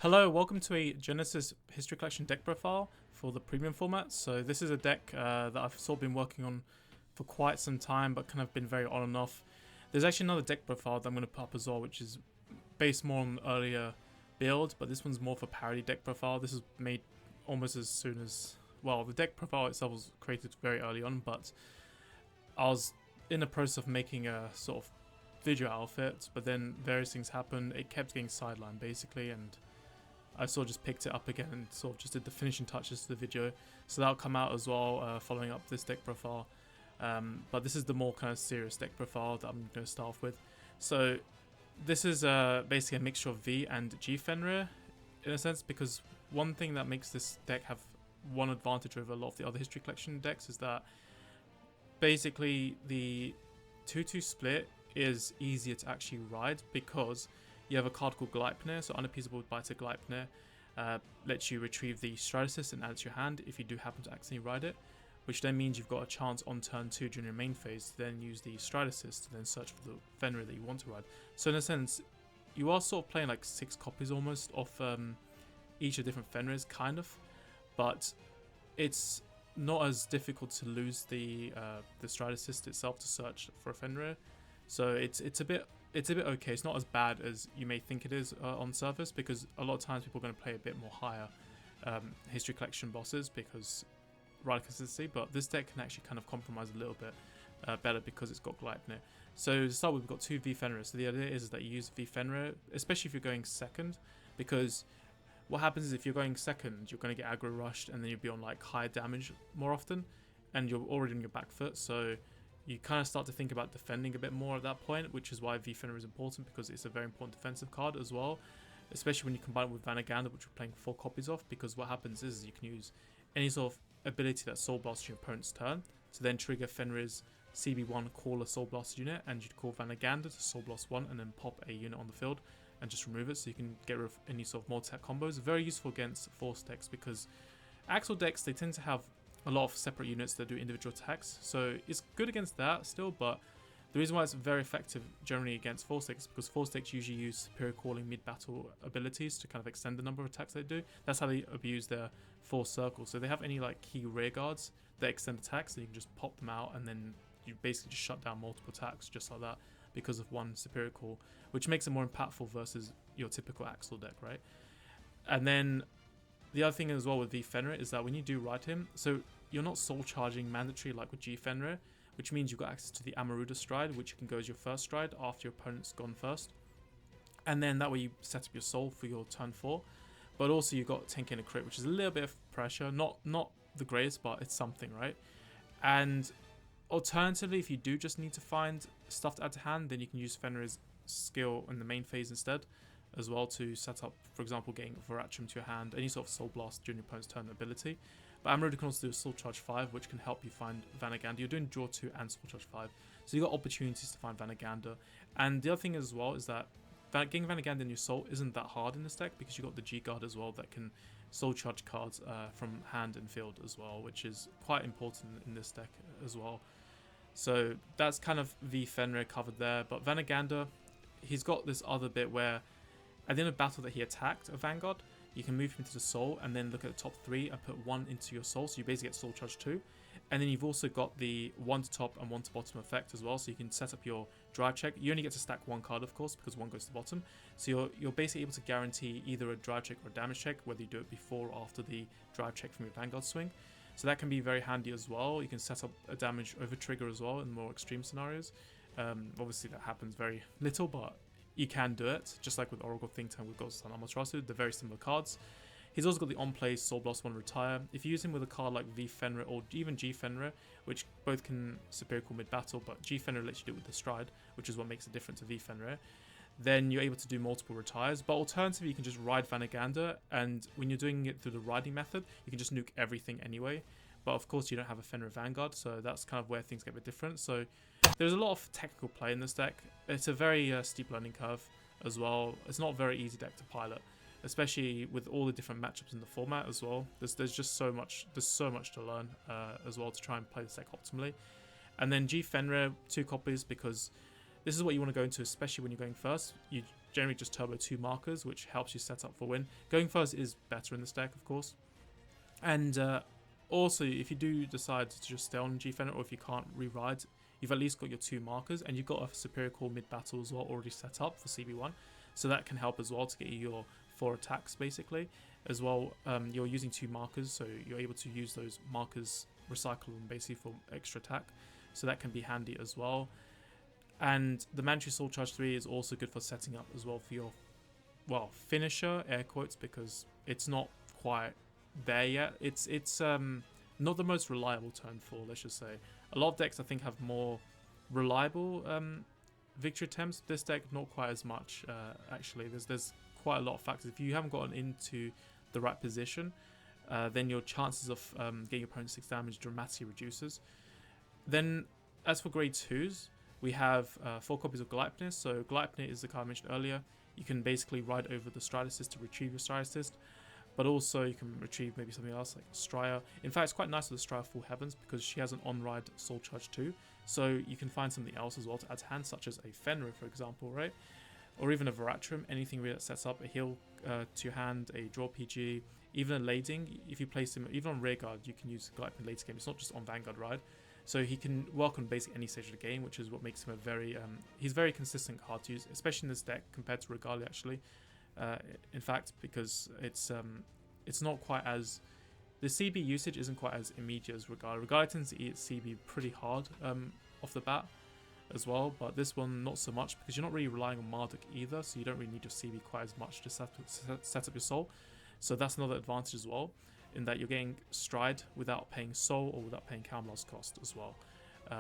Hello, welcome to a Genesis History Collection deck profile for the premium format. So this is a deck that I've sort of been working on for quite some time, but kind of been very on and off. There's actually another deck profile that I'm going to put up as well, which is based more on earlier build, but this one's more for parody deck profile. This was made almost as soon as, well, the deck profile itself was created very early on, but I was in the process of making a sort of video outfit, but then various things happened. It kept getting sidelined basically, and I sort of just picked it up again and sort of just did the finishing touches to the video. So that'll come out as well following up this deck profile. But this is the more kind of serious deck profile that I'm going to start off with. So this is basically a mixture of V and G Fenrir in a sense, because one thing that makes this deck have one advantage over a lot of the other History Collection decks is that basically the 2-2 split is easier to actually ride because you have a card called Gleipnir, so Unappeasable Biter Gleipnir lets you retrieve the Stride Assist and add it to your hand if you do happen to accidentally ride it, which then means you've got a chance on turn 2 during your main phase to then use the Stride Assist to then search for the Fenrir that you want to ride. So in a sense, you are sort of playing like 6 copies almost of each of the different Fenrirs, kind of, but it's not as difficult to lose the Stride Assist itself to search for a Fenrir. So it's a bit okay. It's not as bad as you may think it is on surface, because a lot of times people are going to play a bit more higher History Collection bosses because ride consistency, but this deck can actually kind of compromise a little bit better because it's got Gleipnir. So to start with, we've got 2 V Fenrir. So the idea is that you use V Fenrir, especially if you're going second, because what happens is if you're going second, you're going to get aggro rushed and then you'll be on like higher damage more often, and you're already on your back foot, so you kind of start to think about defending a bit more at that point, which is why V Fenrir is important, because it's a very important defensive card as well, especially when you combine it with Vanagander, which we're playing 4 copies of, because what happens is you can use any sort of ability that Soul Blasts your opponent's turn to then trigger Fenrir's CB1 call a Soul Blast unit, and you'd call Vanagander to Soul Blast 1 and then pop a unit on the field and just remove it, so you can get rid of any sort of multi-attack combos. Very useful against Force decks, because Axle decks, they tend to have a lot of separate units that do individual attacks, so it's good against that still, but the reason why it's very effective generally against Force decks is because Force decks usually use Superior Calling mid-battle abilities to kind of extend the number of attacks they do. That's how they abuse their Force Circle. So they have any like key rear guards that extend attacks, and you can just pop them out, and then you basically just shut down multiple attacks just like that because of one Superior Call, which makes it more impactful versus your typical Axle deck, right? And then the other thing as well with V Fenrir is that when you do ride him, so you're not soul charging mandatory like with G Fenrir, which means you've got access to the Amaruda stride, which can go as your first stride after your opponent's gone first. And then that way you set up your soul for your turn 4. But also you've got 10k and a crit, which is a little bit of pressure. Not the greatest, but it's something, right? And alternatively, if you do just need to find stuff to add to hand, then you can use Fenrir's skill in the main phase instead as well to set up, for example, getting Ratcham to your hand, any sort of Soul Blast during your opponent's turn ability. But Amaruda can also do a Soul Charge 5, which can help you find Vanagander. You're doing Draw 2 and Soul Charge 5, so you've got opportunities to find Vanagander. And the other thing as well is that getting Vanagander in your Soul isn't that hard in this deck, because you've got the G-Guard as well that can Soul Charge cards from hand and field as well, which is quite important in this deck as well. So that's kind of V Fenrir covered there. But Vanagander, he's got this other bit where at the end of battle that he attacked a Vanguard, you can move him to the soul and then look at the top 3 and put 1 into your soul, so you basically get soul charge 2. And then you've also got the 1 to top and 1 to bottom effect as well, so you can set up your drive check. You only get to stack 1 card, of course, because 1 goes to the bottom, so you're basically able to guarantee either a drive check or a damage check, whether you do it before or after the drive check from your Vanguard swing. So that can be very handy as well. You can set up a damage over trigger as well in more extreme scenarios. Obviously that happens very little, but you can do it, just like with Oracle Think Tank with Ghost and Amaterasu. They're very similar cards. He's also got the on-play Soul Blast 1 Retire. If you use him with a card like V Fenrir or even G Fenrir, which both can Superior Call mid-battle, but G Fenrir lets you do it with the Stride, which is what makes it different to V Fenrir, then you're able to do multiple retires. But alternatively, you can just ride Vanagander, and when you're doing it through the riding method, you can just nuke everything anyway. But of course, you don't have a Fenrir Vanguard, so that's kind of where things get a bit different. So there's a lot of technical play in this deck. It's a very steep learning curve as well. It's not a very easy deck to pilot, especially with all the different matchups in the format as well. There's just so much. There's so much to learn as well to try and play this deck optimally. And then G Fenrir, 2 copies, because this is what you want to go into, especially when you're going first. generally just turbo 2 markers, which helps you set up for win. Going first is better in this deck, of course. And also, if you do decide to just stay on G Fenrir, or if you can't re-ride, you've at least got your 2 markers, and you've got a superior call mid-battle as well already set up for CB1. So that can help as well to get you your 4 attacks, basically. As well, you're using 2 markers, so you're able to use those markers, recycle them basically for extra attack. So that can be handy as well. And the Mandatory Soul Charge 3 is also good for setting up as well for your, well, finisher, air quotes, because it's not quite there yet. It's not the most reliable turn 4, let's just say. A lot of decks, I think, have more reliable victory attempts. This deck, not quite as much, actually. There's quite a lot of factors. If you haven't gotten into the right position, then your chances of getting your opponent 6 damage dramatically reduces. Then, as for grade 2s, we have 4 copies of Gleipnir. So Gleipnir is the card I mentioned earlier. You can basically ride over the Stride Assist to retrieve your Stride Assist, but also you can retrieve maybe something else like Strya. In fact, it's quite nice with the Strya Full Heavens because she has an on-ride Soul Charge too. So you can find something else as well to add to hand, such as a Fenrir, for example, right? Or even a Ratcham, anything really that sets up a heal to your hand, a draw PG, even a Lading. If you place him, even on rearguard, you can use Gleipnir later game. It's not just on Vanguard ride. So he can work on basically any stage of the game, which is what makes him a very, he's very consistent card to use, especially in this deck compared to Regalia actually. In fact, because it's not quite as, the CB usage isn't quite as immediate as Regalia. Regalia tends to eat CB pretty hard off the bat as well, but this one not so much because you're not really relying on Marduk either, so you don't really need your CB quite as much to set up your soul. So that's another advantage as well, in that you're getting Stride without paying soul or without paying Camelot's cost as well,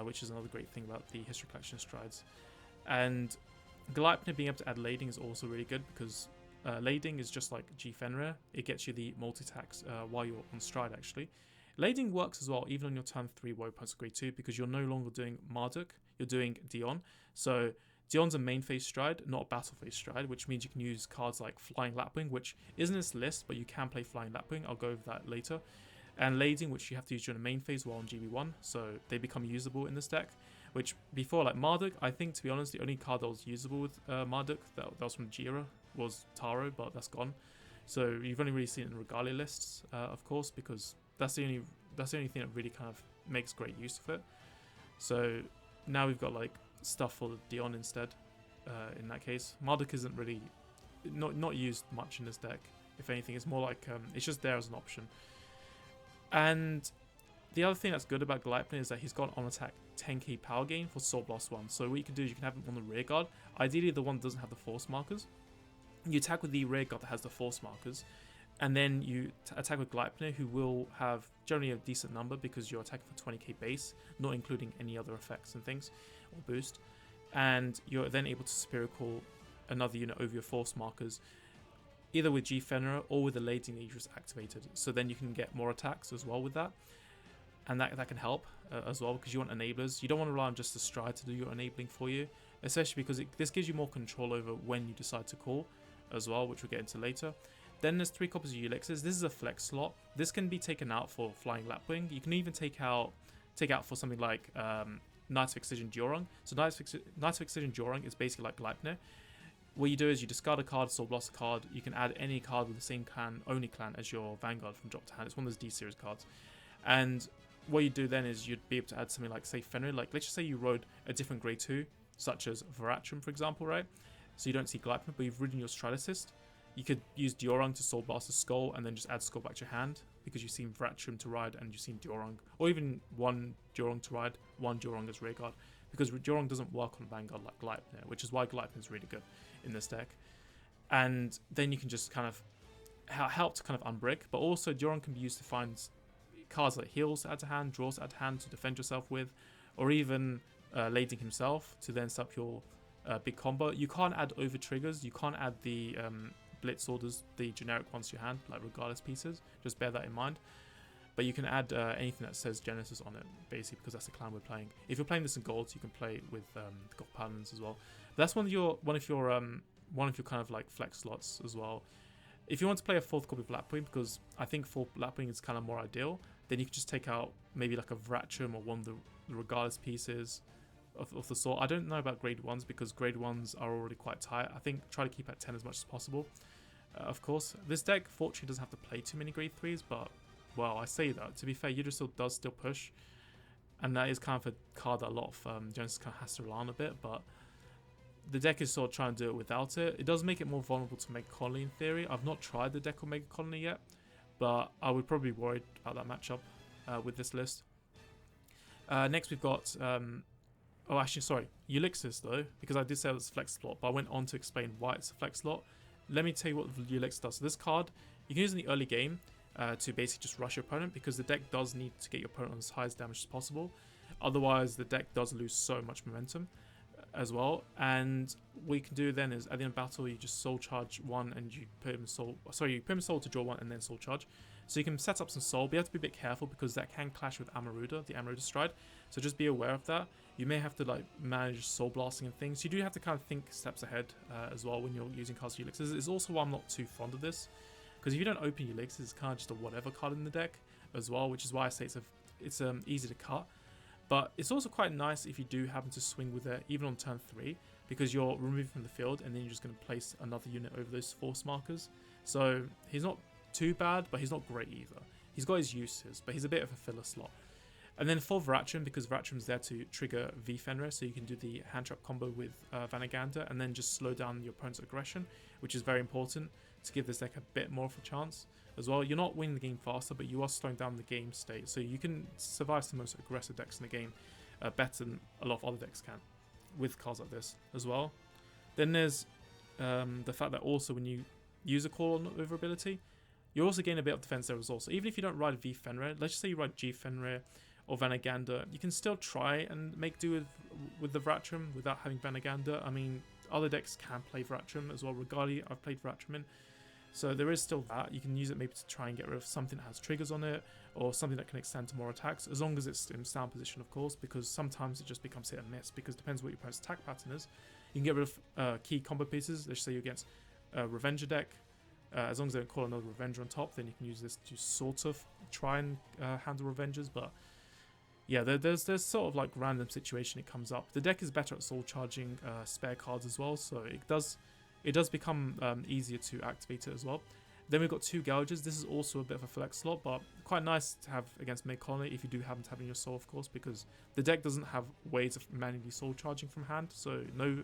which is another great thing about the History Collection Strides. And Gleipnir being able to add Lading is also really good because Lading is just like G Fenrir. It gets you the multi-attacks while you're on Stride actually. Lading works as well even on your turn 3 Woe Points of Grade 2 because you're no longer doing Marduk, you're doing Dion. So Dion's a main phase stride, not a battle phase stride, which means you can use cards like Flying Lapwing, which isn't in this list, but you can play Flying Lapwing. I'll go over that later. And Lading, which you have to use during the main phase while on GB1, so they become usable in this deck. Which before, like Marduk, I think to be honest, the only card that was usable with Marduk that was from the G-era was Taro, but that's gone. So you've only really seen it in Regalia lists, of course, because that's the only thing that really kind of makes great use of it. So now we've got like stuff for the Dion instead. In that case, Marduk isn't really not used much in this deck. If anything, it's more like it's just there as an option. And the other thing that's good about Gleipnir is that he's got on attack 10k power gain for Soul Blast 1. So what you can do is you can have him on the rear guard. Ideally, the one that doesn't have the force markers. You attack with the rear guard that has the force markers, and then you attack with Gleipnir, who will have generally a decent number because you're attacking for 20k base, not including any other effects and things or boost. And you're then able to Superior Call another unit over your force markers, either with G Fenrir or with the Lading that you just activated. So then you can get more attacks as well with that. And that can help as well because you want enablers. You don't want to rely on just the Stride to do your enabling for you, especially because this gives you more control over when you decide to call as well, which we'll get into later. Then there's 3 copies of Elixirs. This is a flex slot. This can be taken out for Flying Lapwing. You can even take out for something like Knights of Excision Diorung. So Knights of Excision Diorung is basically like Gleipnir. What you do is you discard a card, Soul Blast a card. You can add any card with the same only clan as your Vanguard from drop to hand. It's one of those D-series cards. And what you do then is you'd be able to add something like, say, Fenrir. Like, let's just say you rode a different grade 2, such as Ratcham, for example, right? So you don't see Gleipnir, but you've ridden your Stride Assist. You could use Diorung to Soul Blast a Skull and then just add Skull back to your hand because you've seen Ratcham to ride and you've seen Diorung. Or even one Diorung to ride, one Diorung as rearguard. Because Diorung doesn't work on Vanguard like Gleipnir, which is why Gleipnir is really good in this deck. And then you can just kind of help to kind of unbrick, but also Diorung can be used to find cards like heals to add to hand, draws to add to hand to defend yourself with, or even Lading himself to then set up your big combo. You can't add over triggers, you can't add the blitz orders, the generic ones to your hand, like regardless pieces, just bear that in mind. But you can add anything that says Genesis on it, basically, because that's the clan we're playing. If you're playing this in golds, you can play with the Goth Paladins as well. That's one of your kind of like flex slots as well. If you want to play a 4th copy of Lapwing, because I think 4th Lapwing is kind of more ideal, then you can just take out maybe like a Ratcham or one of the regardless pieces, of the sort. I don't know about grade 1s because grade 1s are already quite tight. I think try to keep at 10 as much as possible. Of course, this deck fortunately doesn't have to play too many grade 3s, but, well, I say that. To be fair, Yggdrasil does still push, and that is kind of a card that a lot of Genesis kind of has to rely on a bit, but the deck is sort of trying to do it without it. It does make it more vulnerable to Mega Colony in theory. I've not tried the deck on Mega Colony yet, but I would probably be worried about that matchup with this list. Next we've got, oh actually sorry, Ulixis though, because I did say it was a flex slot, but I went on to explain why it's a flex slot. Let me tell you what Ulixis does. So this card, you can use in the early game to basically just rush your opponent, because the deck does need to get your opponent on as high damage as possible. Otherwise, the deck does lose so much momentum as well. And what you can do then is at the end of battle, you just soul charge one and you put him in soul. Sorry, you put him in soul to draw one and then soul charge. So you can set up some soul, but you have to be a bit careful because that can clash with Amaruda, the Amaruda Stride. So just be aware of that. You may have to like manage soul blasting and things. You do have to kind of think steps ahead as well when you're using cards of Ulixis. It's also why I'm not too fond of this, because if you don't open Ulixis, it's kind of just a whatever card in the deck as well, which is why I say it's easy to cut. But it's also quite nice if you do happen to swing with it even on turn 3, because you're removing from the field and then you're just going to place another unit over those force markers. So he's not too bad, but he's not great either. He's got his uses, but he's a bit of a filler slot. And then for Ratcham, because Ratcham's there to trigger V Fenrir, so you can do the hand trap combo with Vanagander and then just slow down your opponent's aggression, which is very important to give this deck a bit more of a chance as well. You're not winning the game faster, but you are slowing down the game state, so you can survive some of the most aggressive decks in the game better than a lot of other decks can with cards like this as well. Then there's the fact that also when you use a call on over ability, you're also getting a bit of defense there as well. So even if you don't ride V Fenrir, let's just say you ride G Fenrir or Vanagander, you can still try and make do with the Ratcham without having Vanagander. I mean, other decks can play Ratcham as well. Regardless, I've played Ratcham in. So there is still that. You can use it maybe to try and get rid of something that has triggers on it, or something that can extend to more attacks, as long as it's in sound position, of course, because sometimes it just becomes hit and miss, because it depends what your opponent's attack pattern is. You can get rid of key combo pieces. Let's say you're against a Revenger deck. As long as they don't call another Revenger on top, then you can use this to sort of try and handle Revengers. But yeah, there's sort of like random situation it comes up. The deck is better at soul charging spare cards as well, so it does become easier to activate it as well. Then we've got 2 Gouges. This is also a bit of a flex slot, but quite nice to have against Mega Colony if you do happen to have in your soul, of course, because the deck doesn't have ways of manually soul charging from hand, so no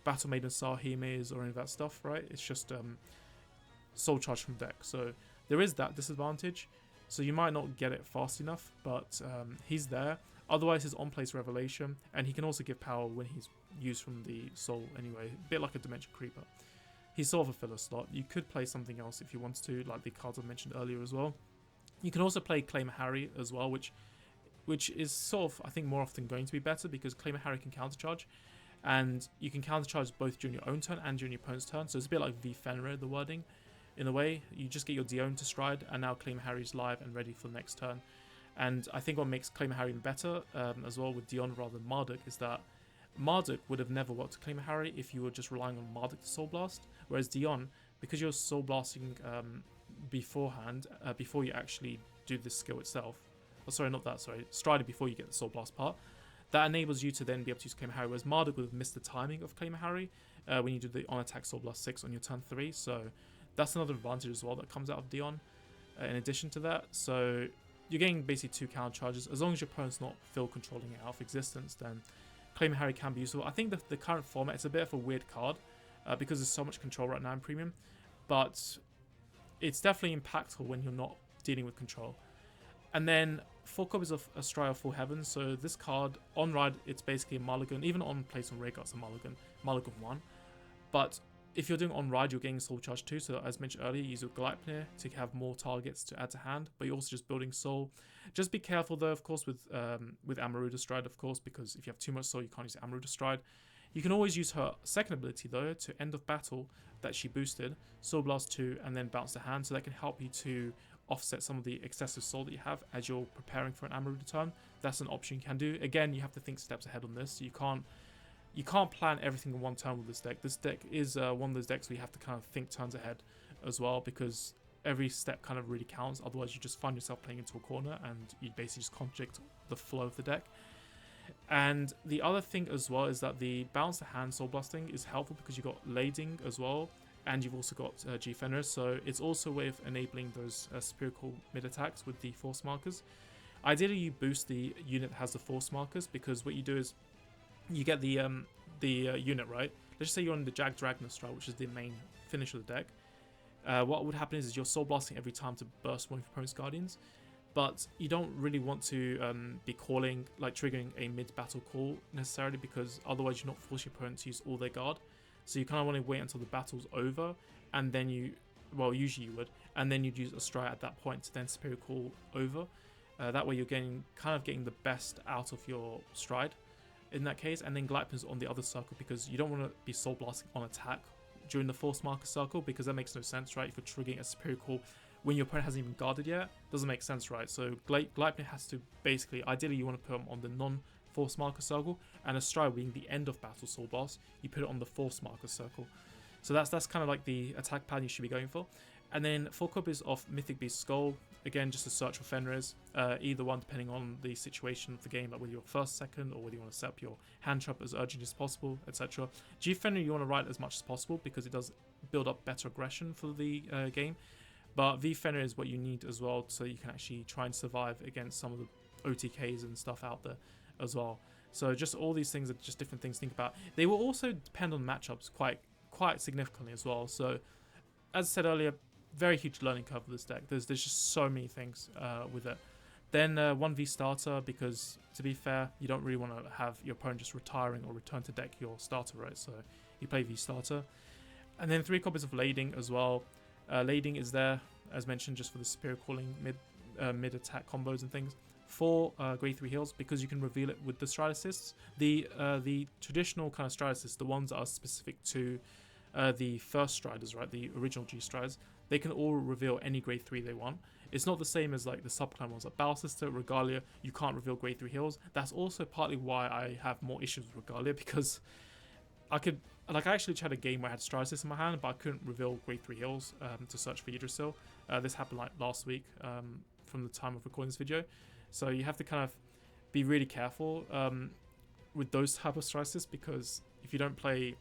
Battle Maiden Sahimes or any of that stuff, right? It's just soul charge from deck, so there is that disadvantage. So you might not get it fast enough, but he's there. Otherwise, his on-place Revelation, and he can also give power when he's used from the soul anyway, a bit like a Dimension Creeper. He's sort of a filler slot. You could play something else if you wanted to, like the cards I mentioned earlier as well. You can also play Claimer Harry as well, which is sort of, I think, more often going to be better, because Claimer Harry can countercharge, and you can countercharge both during your own turn and during your opponent's turn, so it's a bit like V Fenrir, the wording. In a way, you just get your Dion to stride, and now Claimer Harry's live and ready for the next turn. And I think what makes Claimer Harry even better as well with Dion rather than Marduk is that Marduk would have never worked to Claimer Harry if you were just relying on Marduk to Soul Blast, whereas Dion, because you're Soul Blasting beforehand, before you actually do the skill itself, oh sorry, not that, sorry, striding before you get the Soul Blast part, that enables you to then be able to use Claimer Harry, whereas Marduk would have missed the timing of Claimer Harry when you do the on-attack Soul Blast 6 on your turn 3, so that's another advantage as well that comes out of Dion in addition to that. So you're getting basically 2 counter charges. As long as your opponent's not field controlling it out of existence, then Claimer Harry can be useful. I think the current format, it's a bit of a weird card because there's so much control right now in Premium, but it's definitely impactful when you're not dealing with control. And then 4 copies of Astraea Full Heaven. So this card, on ride, it's basically a mulligan. Even on place on Rhaegar, it's a mulligan 1. But if you're doing on ride, you're getting soul charge too. So as mentioned earlier, you use your Gleipnir to have more targets to add to hand, but you're also just building soul. Just be careful though, of course, with Amaruda Stride, of course, because if you have too much soul, you can't use Amaruda Stride. You can always use her second ability though to end of battle that she boosted, Soul Blast 2, and then bounce the hand. So that can help you to offset some of the excessive soul that you have as you're preparing for an Amaruda turn. That's an option you can do. Again, you have to think steps ahead on this. You can't plan everything in one turn with this deck. This deck is one of those decks where you have to kind of think turns ahead as well, because every step kind of really counts. Otherwise, you just find yourself playing into a corner and you basically just contradict the flow of the deck. And the other thing as well is that the balance to hand soul blasting is helpful because you've got lading as well, and you've also got G Fenrir, so it's also a way of enabling those spherical mid attacks with the force markers. Ideally, you boost the unit that has the force markers, because what you do is you get the unit, right? Let's just say you're on the Jag Dragner style, which is the main finish of the deck. What would happen is you're soul blasting every time to burst one of your opponent's guardians, but you don't really want to be calling, like triggering a mid-battle call necessarily, because otherwise you're not forcing your opponent to use all their guard. So you kind of want to wait until the battle's over, and then usually you would, and then you'd use a strike at that point to then superior call over. That way you're getting the best out of your stride in that case, and then Gleipnir's on the other circle, because you don't want to be soul blasting on attack during the force marker circle, because that makes no sense, right? If you're triggering a superior call when your opponent hasn't even guarded yet, doesn't make sense, right? So Gleipnir has to basically, ideally you want to put him on the non-force marker circle, and a stride being the end of battle soul blast, you put it on the force marker circle. So that's kind of like the attack pattern you should be going for. And then 4 copies of Mythic Beast Skull, again just to search for Fenrirs, either one depending on the situation of the game, like whether you're first, second, or whether you want to set up your hand trap as urgent as possible, etc. G Fenrir you want to ride as much as possible because it does build up better aggression for the game. But V Fenrir is what you need as well, so you can actually try and survive against some of the OTKs and stuff out there as well. So just all these things are just different things to think about. They will also depend on matchups quite significantly as well. So as I said earlier, very huge learning curve with this deck. There's just so many things with it. Then 1v starter, because to be fair, you don't really want to have your opponent just retiring or return to deck your starter, right? So you play V starter. And then 3 copies of lading as well. Lading is there, as mentioned, just for the superior calling mid attack combos and things. 4 grade 3 heals, because you can reveal it with the stride assists. The traditional kind of stride assists, the ones that are specific to the first striders, right, the original G strides, they can all reveal any grade 3 they want. It's not the same as like the subclan ones, like Battle Sister, Regalia, you can't reveal grade 3 heals. That's also partly why I have more issues with Regalia, because I actually tried a game where I had Stride Assist in my hand, but I couldn't reveal grade 3 heals to search for Yggdrasil. This happened like last week from the time of recording this video. So you have to kind of be really careful with those type of Stride Assists, because if you don't play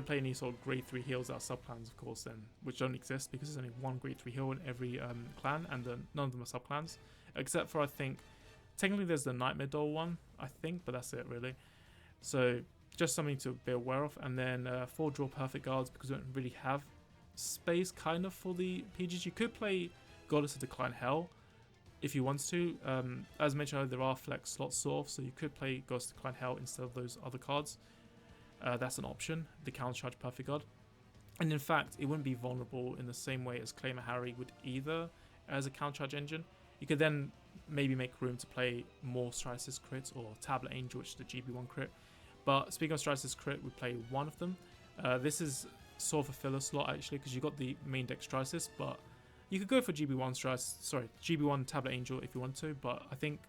any sort of grade 3 heals that are subclans, of course, then, which don't exist, because there's only 1 grade 3 heal in every clan, and none of them are subclans, except for, I think, technically there's the Nightmare Doll one, I think, but that's it really. So just something to be aware of. And then 4 draw perfect guards, because we don't really have space kind of for the PGs. You could play Goddess of Decline Hell if you want to. As mentioned earlier, there are flex slots sort of, so you could play Goddess of Decline Hell instead of those other cards. That's an option, the countercharge perfect guard. And in fact, it wouldn't be vulnerable in the same way as Claymore Harry would either as a countercharge engine. You could then maybe make room to play more Stride Assist crits, or Tablet Angel, which is the GB1 crit. But speaking of Stride Assist crit, we play one of them. This is sort of a filler slot actually, because you've got the main deck Stride Assist, but you could go for GB1 Tablet Angel if you want to, but I think,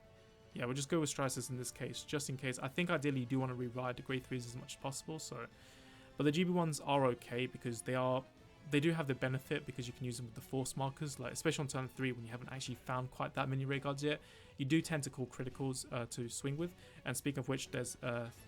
yeah, we'll just go with Stride Assist in this case, just in case. I think ideally you do want to rewrite the grade 3s as much as possible, so. But the GB1s are okay, because they do have the benefit, because you can use them with the force markers, like especially on turn 3 when you haven't actually found quite that many ray guards yet. You do tend to call criticals to swing with. And speaking of which, there's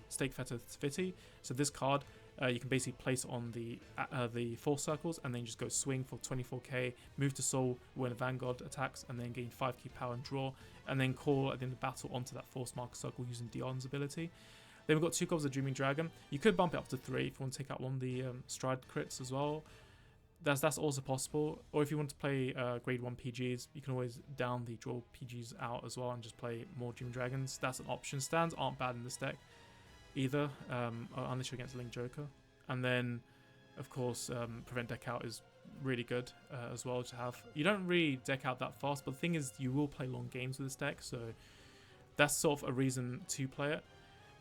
Stake Fetter Fitty. So this card you can basically place on the force circles, and then just go swing for 24k, move to soul when a Vanguard attacks, and then gain 5k power and draw, and then call at the end of battle onto that force marker circle using Dion's ability. Then we've got 2 copies of Dreaming Dragon. You could bump it up to 3 if you want to take out one of the stride crits as well. That's also possible. Or if you want to play grade 1 PGs, you can always down the draw PGs out as well and just play more Dreaming Dragons. That's an option. Stands aren't bad in this deck either, unless you're against a Link Joker. And then, of course, Prevent Deck Out is really good as well to have. You don't really deck out that fast, but the thing is, you will play long games with this deck, so that's sort of a reason to play it.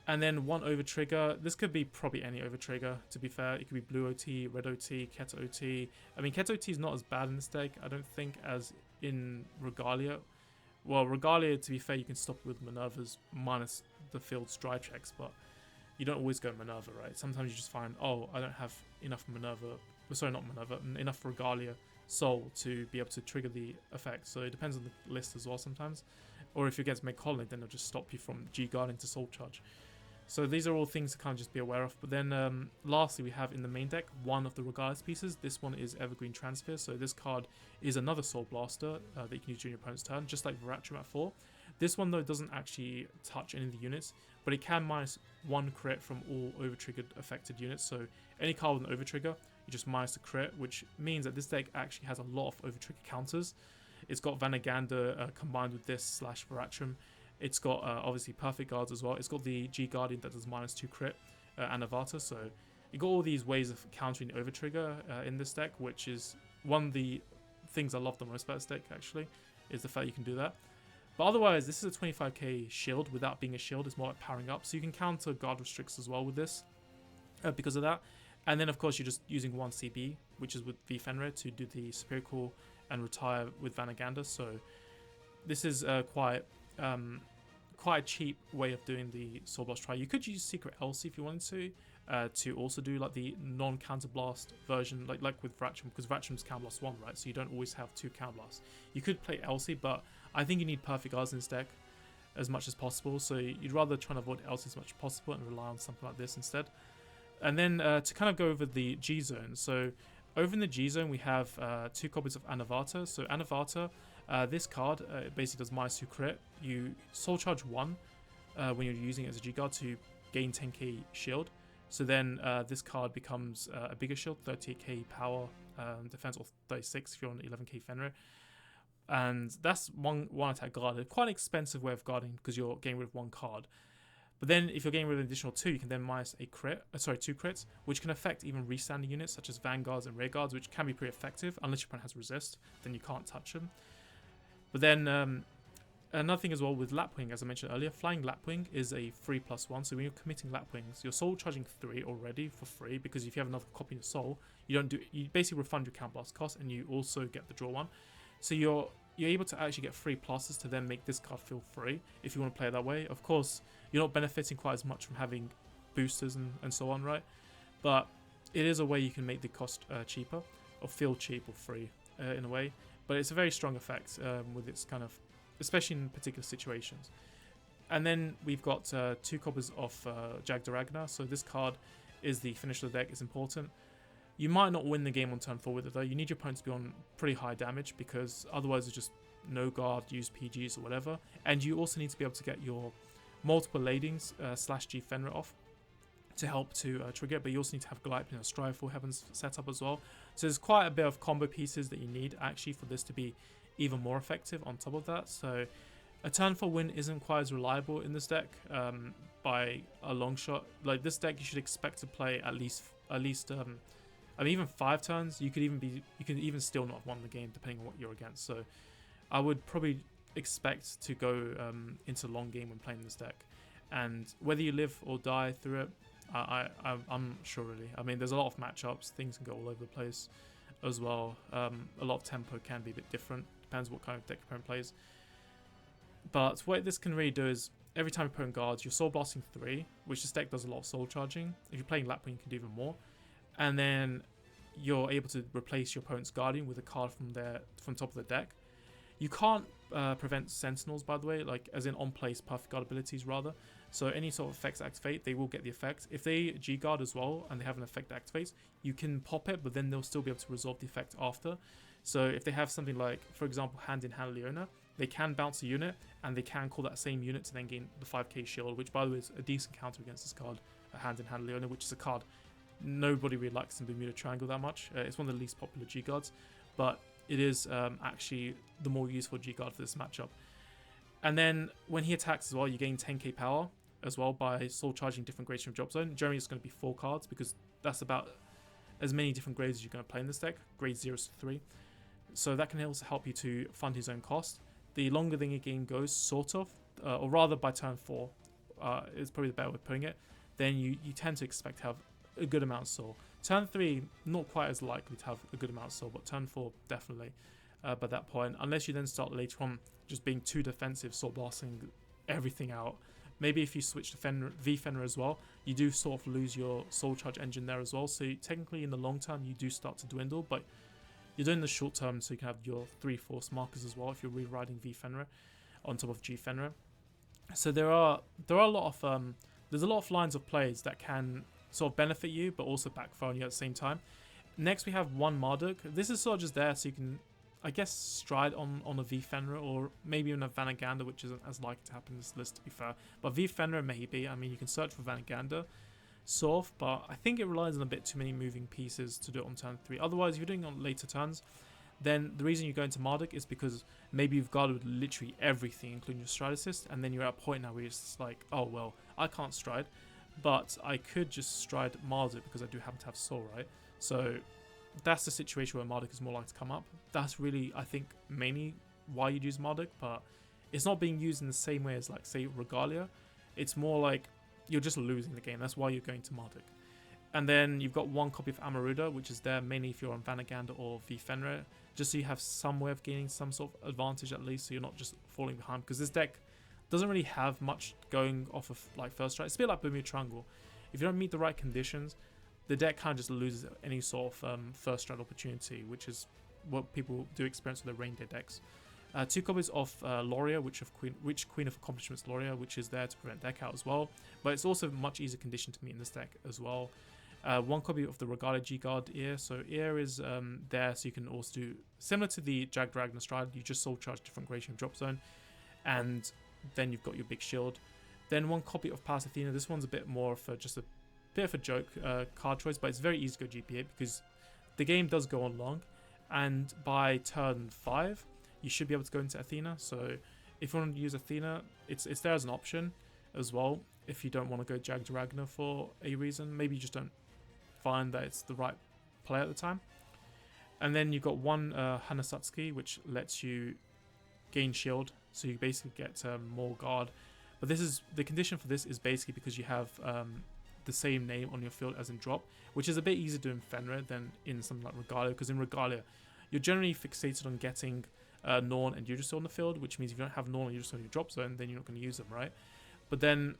And then 1 over trigger. This could be probably any over trigger, to be fair. It could be blue OT, red OT, Keto OT. I mean, Keto OT is not as bad in this deck, I don't think, as in Regalia. Well, Regalia, to be fair, you can stop it with Minervas minus the field's drive checks, but you don't always go Minerva, right? Sometimes you just find, oh, I don't have enough Minerva, sorry, not Minerva, enough Regalia Soul to be able to trigger the effect. So it depends on the list as well sometimes. Or if you're against Meg Colony, then it'll just stop you from G-guarding to Soul Charge. So these are all things to kind of just be aware of. But then lastly, we have in the main deck one of the Regardless pieces. This one is Evergreen Transfer. So this card is another Soul Blaster that you can use during your opponent's turn, just like Ratcham at 4. This one though doesn't actually touch any of the units, but it can minus 1 crit from all over-triggered affected units. So any card with an over-trigger, you just minus the crit, which means that this deck actually has a lot of over-trigger counters. It's got Vanagander combined with this / Ratcham. It's got obviously Perfect Guards as well. It's got the G Guardian that does minus 2 crit and erratas. So you got all these ways of countering over trigger in this deck, which is one of the things I love the most about this deck actually, is the fact you can do that. But otherwise, this is a 25k shield without being a shield. It's more like powering up. So you can counter guard restricts as well with this because of that. And then of course you're just using 1 CB, which is with V Fenrir, to do the Superior Call and retire with Vanagander. So this is quite a cheap way of doing the Soul Blast try. You could use Secret Elsie if you wanted to also do like the non-counter blast version, like with Ratcham, because Ratcham's counter blast 1, right? So you don't always have 2 counter blasts. You could play Elsie, but I think you need Perfect Guards in this deck as much as possible. So you'd rather try and avoid Elsie as much as possible and rely on something like this instead. And then to kind of go over the G zone. So over in the G zone, we have 2 copies of Anavata. So Anavata, this card basically does minus 2 crit. You Soul Charge 1 when you're using it as a G guard to gain 10k shield. So then this card becomes a bigger shield, 38k power defense, or 36 if you're on 11k Fenrir. And that's one attack guard. Quite an expensive way of guarding because you're getting rid of 1 card. But then if you're getting rid of an additional 2, you can then minus a crit, 2 crits, which can affect even restanding units such as Vanguards and Rearguards, which can be pretty effective. Unless your opponent has resist, then you can't touch them. But then another thing as well with Lapwing, as I mentioned earlier, Flying Lapwing is a free +1. So when you're committing Lapwings, you're soul charging 3 already for free, because if you have another copy of Soul, you basically refund your count blast cost, and you also get the draw 1. So you're able to actually get free pluses to then make this card feel free if you want to play it that way. Of course, you're not benefiting quite as much from having boosters and so on, right? But it is a way you can make the cost cheaper, or feel cheap or free in a way. But it's a very strong effect with its kind of, especially in particular situations. And then we've got 2 copies of Jagdoragna. So this card is the finish of the deck. It's important. You might not win the game on turn 4 with it though. You need your opponent to be on pretty high damage, because otherwise it's just no guard, use PGs or whatever. And you also need to be able to get your multiple ladings / G Fenrir off to help to trigger it, but you also need to have Glypin or Strive for Heavens set up as well. So there's quite a bit of combo pieces that you need actually for this to be even more effective on top of that. So a turn 4 win isn't quite as reliable in this deck by a long shot. Like this deck, you should expect to play at least I mean, even 5 turns. You could even still not have won the game depending on what you're against. So I would probably expect to go into long game when playing this deck, and whether you live or die through it, I'm not sure really. I mean, there's a lot of matchups, things can go all over the place as well. A lot of tempo can be a bit different, depends what kind of deck your opponent plays. But what this can really do is every time your opponent guards, you're soul blasting 3, which this deck does a lot of soul charging. If you're playing Lapwing, you can do even more, and then you're able to replace your opponent's guardian with a card from top of the deck. You can't prevent sentinels, by the way, like as in on place perfect guard abilities rather. So any sort of effects activate, they will get the effect. If they G guard as well and they have an effect that activates, you can pop it, but then they'll still be able to resolve the effect after. So if they have something like, for example, Hand in Hand Leona, they can bounce a unit and they can call that same unit to then gain the 5k shield, which by the way is a decent counter against this card, Hand in Hand Leona, which is a card nobody really likes in Bermuda Triangle that much. It's one of the least popular G guards, but it is actually the more useful G guard for this matchup. And then when he attacks as well, you gain 10k power as well by soul charging different grades from Drop Zone. Generally it's going to be 4 cards because that's about as many different grades as you're going to play in this deck, grades 0 to 3. So that can also help you to fund his own cost. The longer the game goes, sort of, or rather by turn 4, is probably the better way of putting it, then you tend to expect to have a good amount of soul. Turn 3, not quite as likely to have a good amount of soul, but turn 4, definitely by that point. Unless you then start later on just being too defensive, soul blasting everything out. Maybe if you switch to V Fenrir as well, you do sort of lose your soul charge engine there as well. So technically in the long term, you do start to dwindle, but you're doing the short term so you can have your 3 force markers as well if you're rewriting V Fenrir. on top of G Fenrir. So there are a lot of there's a lot of lines of plays that can sort of benefit you, but also backfire on you at the same time. Next we have one Marduk. This is sort of just there so you can, I guess, stride on a V Fenrir, or maybe even a Vanagander, which isn't as likely to happen in this list, to be fair. But V Fenrir maybe. I mean, you can search for Vanagander, sort of, but I think it relies on a bit too many moving pieces to do it on turn 3. Otherwise, if you're doing it on later turns, then the reason you go into Marduk is because maybe you've guarded literally everything, including your stride assist, and then you're at a point now where it's like, oh well, I can't stride, but I could just stride Marduk because I do happen to have soul, right? So that's the situation where Marduk is more likely to come up. That's really, I think, mainly why you'd use Marduk, but it's not being used in the same way as, like, say, Regalia. It's more like you're just losing the game. That's why you're going to Marduk. And then you've got one copy of Amaruda, which is there mainly if you're on Vanagander or V Fenrir, just so you have some way of gaining some sort of advantage at least, so you're not just falling behind. Because this deck doesn't really have much going off of like first strike. It's a bit like Bermuda Triangle. If you don't meet the right conditions, the deck kind of just loses any sort of first strike opportunity, which is what people do experience with their reindeer decks. 2 copies of Loria, which Queen of Accomplishments Loria, which is there to prevent deck out as well. But it's also much easier condition to meet in this deck as well. 1 copy of the Regalia G-Guard Ear. So Ear is there, so you can also do similar to the Jagged Ragnar Stride. You just soul charge different gradation of drop zone, and then you've got your big shield. Then 1 copy of Palace Athena. This one's a bit more for just a bit of a joke card choice, but it's very easy to go GP8 because the game does go on long, and by turn 5 you should be able to go into Athena. So if you want to use Athena, it's there as an option as well. If you don't want to go Jagged Ragnar for a reason, maybe you just don't find that it's the right play at the time. And then you've got 1 Hanasatsuki, which lets you gain shield, so you basically get more guard. But this is the condition for this is basically because you have the same name on your field as in drop, which is a bit easier to do in Fenrir than in something like Regalia, because in Regalia you're generally fixated on getting Norn and Yggdrasil on the field, which means if you don't have Norn and Yggdrasil in your drop zone, then you're not going to use them, right? But then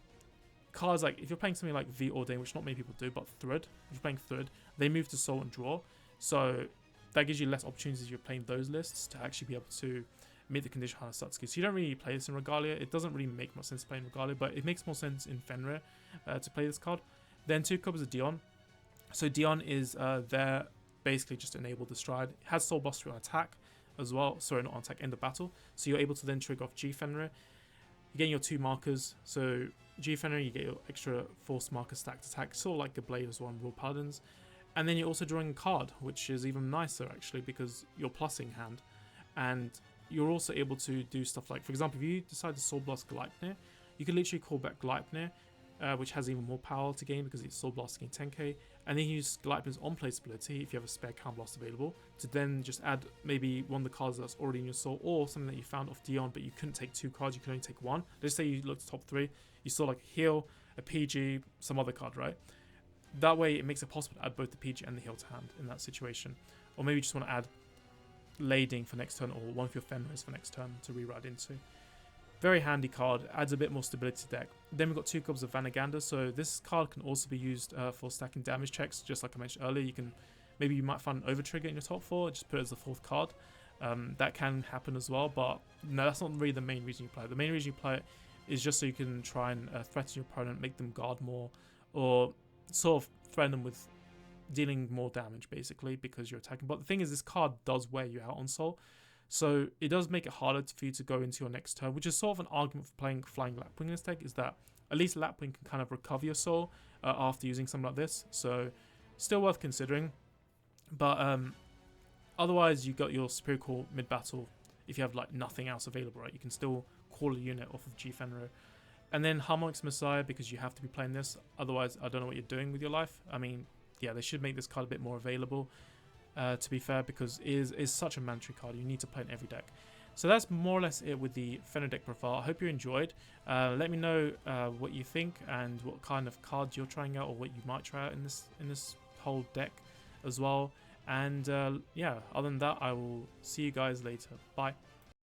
cards like, if you're playing something like V Ordain, which not many people do, but Thread, if you're playing Thread, they move to Soul and Draw, so that gives you less opportunities if you're playing those lists to actually be able to meet the condition of Hanasatsuki. So you don't really play this in Regalia. It doesn't really make much sense to play in Regalia, but it makes more sense in Fenrir to play this card. Then 2 copies of Dion. So Dion is there basically just to enable the stride. It has Soul Buster on attack as well. Sorry, not on attack, end of battle. So you're able to then trigger off G Fenrir. You're getting your 2 markers. So G Fenrir, you get your extra force marker stacked attack, sort of like the Blade as well in Royal Paladins. And then you're also drawing a card, which is even nicer actually, because you're plussing hand. And you're also able to do stuff like, for example, if you decide to Soul Blast Gleipnir, you can literally call back Gleipnir, which has even more power to gain because it's Soul Blasting 10k, and then use Gleipnir's on-play ability, if you have a spare Counter Blast available, to then just add maybe one of the cards that's already in your soul, or something that you found off Dion, but you couldn't take 2 cards, you could only take 1. Let's say you looked at top 3, you saw like Heal, a PG, some other card, right? That way it makes it possible to add both the PG and the Heal to hand in that situation. Or maybe you just want to add Lading for next turn, or one of your Fenrirs for next turn to rewrite into. Very handy card, adds a bit more stability to the deck. Then we've got 2 copies of Vanagander, so this card can also be used for stacking damage checks, just like I mentioned earlier. Maybe you might find an over trigger in your top 4, just put it as the 4th card. That can happen as well, but no, that's not really the main reason you play it. The main reason you play it is just so you can try and threaten your opponent, make them guard more, or sort of threaten them with dealing more damage basically because you're attacking. But the thing is, this card does wear you out on soul, so it does make it harder for you to go into your next turn, which is sort of an argument for playing Flying Lapwing in this deck, is that at least Lapwing can kind of recover your soul after using something like this, so still worth considering. But otherwise, you got your Superior Call mid-battle. If you have like nothing else available, right, you can still call a unit off of G Fenrir. And then Harmonics Messiah, because you have to be playing this, otherwise I don't know what you're doing with your life. I mean, yeah, they should make this card a bit more available, to be fair, because it is such a mandatory card. You need to play in every deck. So that's more or less it with the Fenrir deck profile. I hope you enjoyed. Let me know what you think and what kind of cards you're trying out, or what you might try out in this whole deck as well. And yeah, other than that, I will see you guys later. Bye.